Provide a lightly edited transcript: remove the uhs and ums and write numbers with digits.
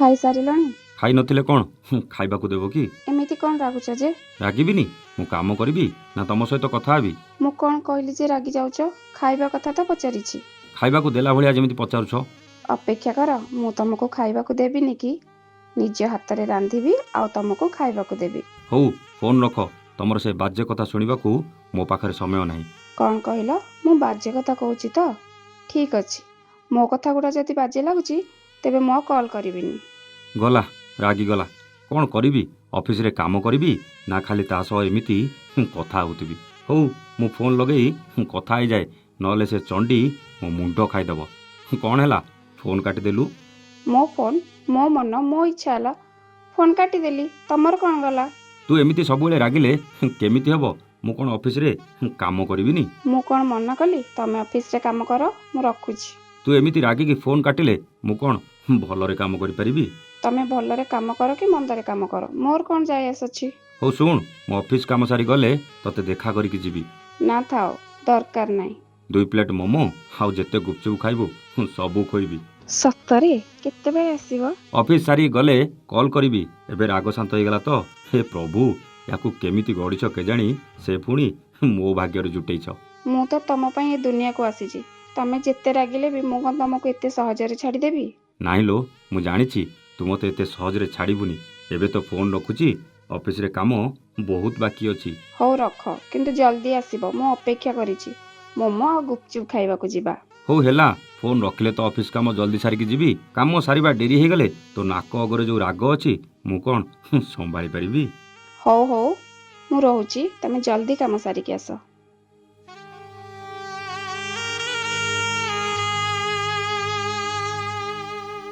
ଖାଇସାରିଲଣି? ଖାଇ ନଥିଲେ କ'ଣ ଖାଇବାକୁ ଦେବ କି? ଏମିତି କ'ଣ ରାଗୁଛ ଯେ? ରାଗିବିନି? ମୁଁ କାମ କରିବି ନା ତମ ସହିତ କଥା ହେବି? ମୁଁ କ'ଣ କହିଲି ଯେ ରାଗି ଯାଉଛ? ଖାଇବା କଥା ତ ପଚାରିଛି। ଖାଇବାକୁ ଦେଲା ଭଳିଆ ଯେମିତି ପଚାରୁଛ। ଅପେକ୍ଷା କର, ମୁଁ ତମକୁ ଖାଇବାକୁ ଦେବିନି କି? ନିଜ ହାତରେ ରାନ୍ଧିବି ଆଉ ତମକୁ ଖାଇବାକୁ ଦେବି। ହଉ, ଫୋନ୍ ରଖ। ତମର ସେ ବାଜେ କଥା ଶୁଣିବାକୁ ମୋ ପାଖରେ ସମୟ ନାହିଁ। କ'ଣ କହିଲ? ମୁଁ ବାଜେ କଥା କହୁଛି ତ? ଠିକ୍ ଅଛି, ମୋ କଥା ଗୁଡ଼ା ଯଦି ବାଜେ ଲାଗୁଛି ତେବେ ମୁଁ ଆଉ କଲ୍ କରିବିନି। ଗଲା, ରାଗିଗଲା। କ'ଣ କରିବି? ଅଫିସରେ କାମ କରିବି ନା ଖାଲି ତା ସହ ଏମିତି କଥା ହେଉଥିବି? ହଉ, ମୁଁ ଫୋନ୍ ଲଗେଇ କଥା ହେଇଯାଏ, ନହେଲେ ସେ ଚଣ୍ଡୀ ମୋ ମୁଣ୍ଡ ଖାଇଦେବ। କ'ଣ ହେଲା? ଫୋନ୍ କାଟିଦେଲୁ? ମୋ ଫୋନ୍, ମୋ ମନ, ମୋ ଇଚ୍ଛା ହେଲା ଫୋନ୍ କାଟିଦେଲି। ତମର କ'ଣ ଗଲା? ତୁ ଏମିତି ସବୁବେଳେ ରାଗିଲେ କେମିତି ହେବ? ମୁଁ କ'ଣ ଅଫିସରେ କାମ କରିବିନି? ମୁଁ କ'ଣ ମନା କଲି ତମେ ଅଫିସରେ କାମ କର? ମୁଁ ରଖୁଛି। ତୁ ଏମିତି ରାଗିକି ଫୋନ୍ କାଟିଲେ ମୁଁ କ'ଣ ଭଲରେ କାମ କରିପାରିବି? ତମେ ଭଲରେ କାମ କର କି ମନ୍ଦରେ କାମ କର, ମୋର କ'ଣ ଯାଏ ଆସୁଛି? ହଉ ଶୁଣ, ମୁଁ ଅଫିସ କାମ ସାରି ଗଲେ ତତେ ଦେଖା କରିକି ଯିବି। ନା ଥାଉ, ଦରକାର ନାହିଁ। 2 ପ୍ଲେଟ୍ ମୋମୋ ଆଉ ଯେତେ ଗୁପଚୁପ୍ ଖାଇବୁ ସବୁ ଖୋଇବି। ସତରେ? କେତେବେଳେ ଆସିବ? ଅଫିସ ସାରି ଗଲେ କଲ୍ କରିବି। ଏବେ ରାଗ ଶାନ୍ତ ହେଇଗଲା ତ? ହେ ପ୍ରଭୁ, ୟାକୁ କେମିତି ଗଢ଼ିଛ କେଜାଣି? ସେ ପୁଣି ମୋ ଭାଗ୍ୟରେ ଜୁଟେଇଛ। ମୁଁ ତ ତମ ପାଇଁ ଏ ଦୁନିଆକୁ ଆସିଛି। ତମେ ଯେତେ ରାଗିଲେ ବି ମୁଁ କ'ଣ ତମକୁ ଏତେ ସହଜରେ ଛାଡ଼ିଦେବି? ନାହିଁ ଲୋ, ମୁଁ ଜାଣିଛି ତୁ ମୋତେ ଏତେ ସହଜରେ ଛାଡ଼ିବୁନି। ଏବେ ତ ଫୋନ୍ ରଖୁଛି, ଅଫିସରେ କାମ ବହୁତ ବାକି ଅଛି। ହଉ ରଖ, କିନ୍ତୁ ଜଲ୍ଦି ଆସିବ, ମୁଁ ଅପେକ୍ଷା କରିଛି। ମୋମୋ ଆଉ ଗୁପଚୁପ୍ ଖାଇବାକୁ ଯିବା। ହଉ ହେଲା, ଫୋନ୍ ରଖିଲେ ତ ଅଫିସ କାମ ଜଲ୍ଦି ସାରିକି ଯିବି। କାମ ସାରିବା ଡେରି ହେଇଗଲେ ତୋ ନାକ ଅଗରେ ଯେଉଁ ରାଗ ଅଛି ମୁଁ କ'ଣ ସମ୍ଭାଳି ପାରିବି? ହଉ, ମୁଁ ରହୁଛି, ତମେ ଜଲ୍ଦି କାମ ସାରିକି ଆସ।